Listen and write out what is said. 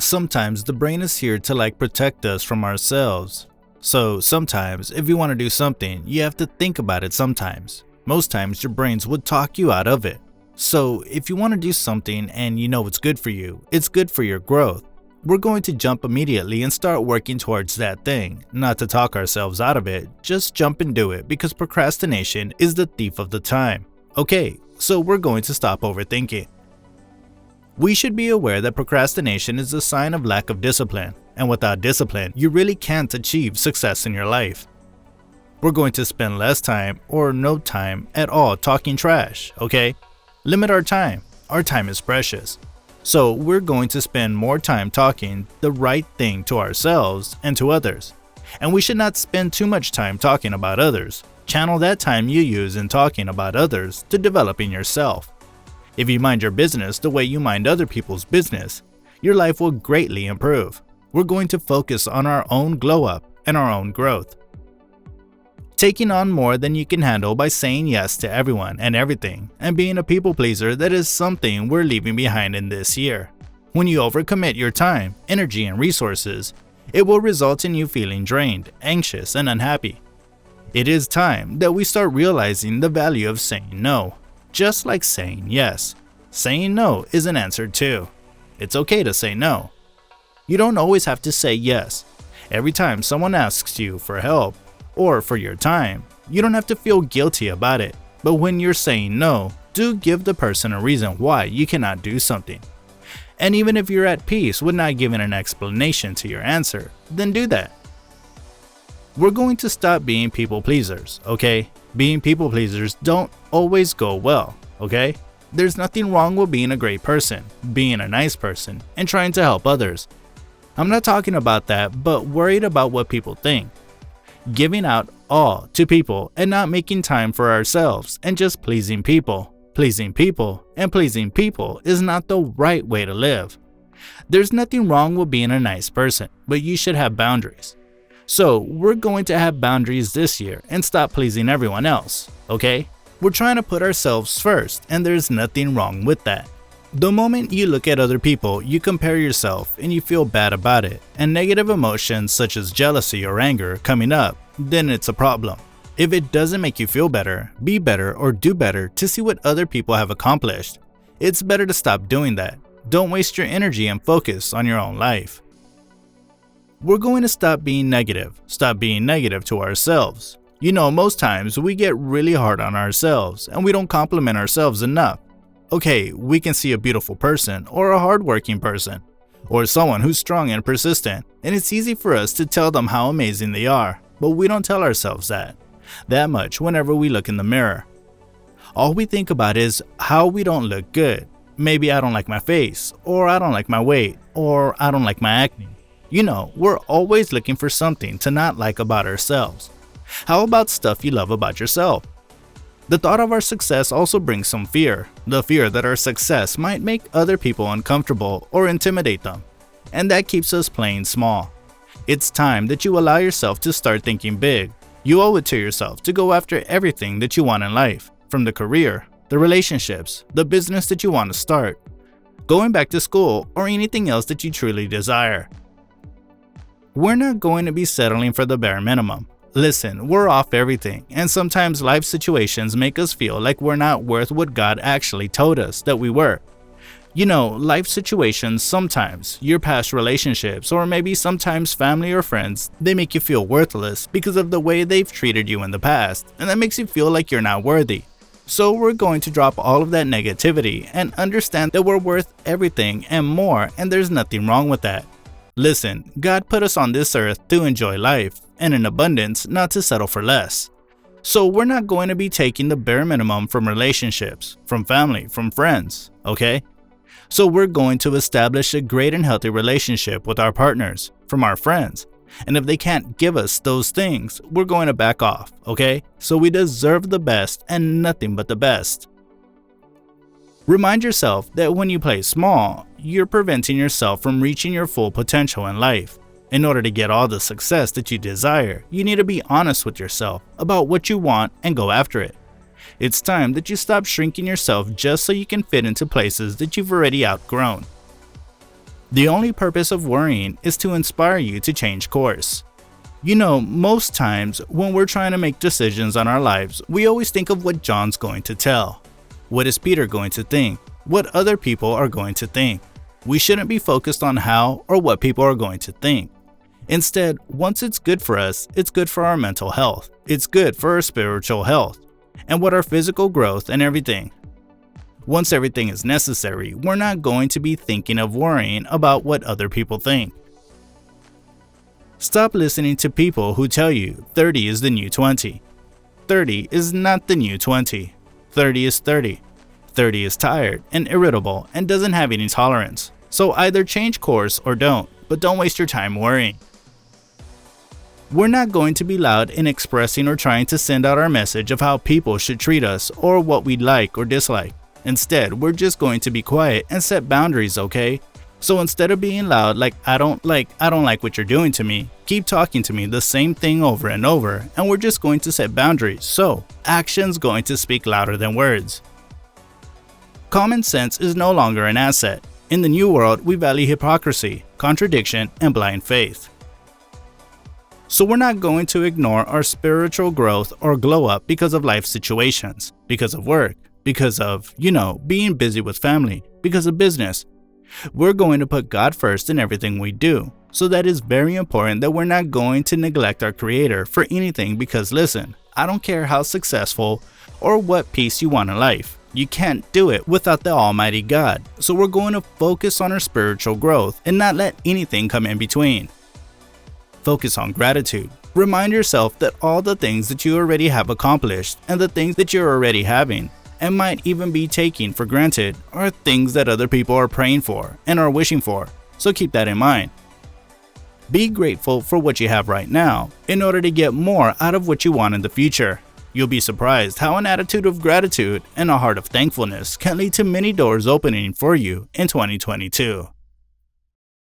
sometimes the brain is here to protect us from ourselves. So sometimes if you want to do something, you have to think about it sometimes. Most times your brains would talk you out of it. So if you want to do something and you know it's good for you, it's good for your growth, we're going to jump immediately and start working towards that thing. Not to talk ourselves out of it, just jump and do it because procrastination is the thief of the time. Okay, so we're going to stop overthinking. We should be aware that procrastination is a sign of lack of discipline, and without discipline, you really can't achieve success in your life. We're going to spend less time or no time at all talking trash, okay? Limit our time. Our time is precious. So we're going to spend more time talking the right thing to ourselves and to others. And we should not spend too much time talking about others. Channel that time you use in talking about others to developing yourself. If you mind your business the way you mind other people's business, your life will greatly improve. We're going to focus on our own glow up and our own growth. Taking on more than you can handle by saying yes to everyone and everything and being a people pleaser, that is something we're leaving behind in this year. When you overcommit your time, energy, and resources, it will result in you feeling drained, anxious, and unhappy. It is time that we start realizing the value of saying no. Just like saying yes. Saying no is an answer too. It's okay to say no. You don't always have to say yes. Every time someone asks you for help or for your time, you don't have to feel guilty about it. But when you're saying no, do give the person a reason why you cannot do something. And even if you're at peace with not giving an explanation to your answer, then do that. We're going to stop being people pleasers, okay? Being people pleasers don't always go well, okay? There's nothing wrong with being a great person, being a nice person, and trying to help others. I'm not talking about that, but worried about what people think. Giving out all to people and not making time for ourselves and just pleasing people. Pleasing people and pleasing people is not the right way to live. There's nothing wrong with being a nice person, but you should have boundaries. So we're going to have boundaries this year and stop pleasing everyone else, okay? We're trying to put ourselves first, and there's nothing wrong with that. The moment you look at other people, you compare yourself and you feel bad about it, and negative emotions such as jealousy or anger coming up, then it's a problem. If it doesn't make you feel better, be better, or do better to see what other people have accomplished, it's better to stop doing that. Don't waste your energy and focus on your own life. We're going to stop being negative to ourselves. You know, most times we get really hard on ourselves and we don't compliment ourselves enough. Okay, we can see a beautiful person or a hardworking person or someone who's strong and persistent, and it's easy for us to tell them how amazing they are, but we don't tell ourselves that much whenever we look in the mirror. All we think about is how we don't look good. Maybe I don't like my face, or I don't like my weight, or I don't like my acne. You know, we're always looking for something to not like about ourselves. How about stuff you love about yourself? The thought of our success also brings some fear. The fear that our success might make other people uncomfortable or intimidate them. And that keeps us playing small. It's time that you allow yourself to start thinking big. You owe it to yourself to go after everything that you want in life, from the career, the relationships, the business that you want to start, going back to school, or anything else that you truly desire. We're not going to be settling for the bare minimum. Listen, we're off everything, and sometimes life situations make us feel like we're not worth what God actually told us that we were. You know, life situations sometimes, your past relationships, or maybe sometimes family or friends, they make you feel worthless because of the way they've treated you in the past, and that makes you feel like you're not worthy. So we're going to drop all of that negativity and understand that we're worth everything and more, and there's nothing wrong with that. Listen, God put us on this earth to enjoy life, and in abundance, not to settle for less. So we're not going to be taking the bare minimum from relationships, from family, from friends, okay? So we're going to establish a great and healthy relationship with our partners, from our friends. And if they can't give us those things, we're going to back off, okay? So we deserve the best and nothing but the best. Remind yourself that when you play small, you're preventing yourself from reaching your full potential in life. In order to get all the success that you desire, you need to be honest with yourself about what you want and go after it. It's time that you stop shrinking yourself just so you can fit into places that you've already outgrown. The only purpose of worrying is to inspire you to change course. You know, most times when we're trying to make decisions on our lives, we always think of what John's going to tell. What is Peter going to think? What other people are going to think? We shouldn't be focused on how or what people are going to think. Instead, once it's good for us, it's good for our mental health. It's good for our spiritual health, and what our physical growth and everything. Once everything is necessary, we're not going to be thinking of worrying about what other people think. Stop listening to people who tell you 30 is the new 20. 30 is not the new 20. 30 is 30. 30 is tired and irritable and doesn't have any tolerance. So either change course or don't, but don't waste your time worrying. We're not going to be loud in expressing or trying to send out our message of how people should treat us or what we like or dislike. Instead, we're just going to be quiet and set boundaries, okay? So instead of being loud like I don't like what you're doing to me, keep talking to me the same thing over and over, and we're just going to set boundaries. So action's going to speak louder than words. Common sense is no longer an asset. In the new world, we value hypocrisy, contradiction, and blind faith. So we're not going to ignore our spiritual growth or glow up because of life situations, because of work, because of, being busy with family, because of business. We're going to put God first in everything we do. So that is very important that we're not going to neglect our Creator for anything because listen, I don't care how successful or what peace you want in life. You can't do it without the Almighty God. So we're going to focus on our spiritual growth and not let anything come in between. Focus on gratitude. Remind yourself that all the things that you already have accomplished and the things that you're already having and might even be taking for granted are things that other people are praying for and are wishing for. So keep that in mind. Be grateful for what you have right now in order to get more out of what you want in the future. You'll be surprised how an attitude of gratitude and a heart of thankfulness can lead to many doors opening for you in 2022.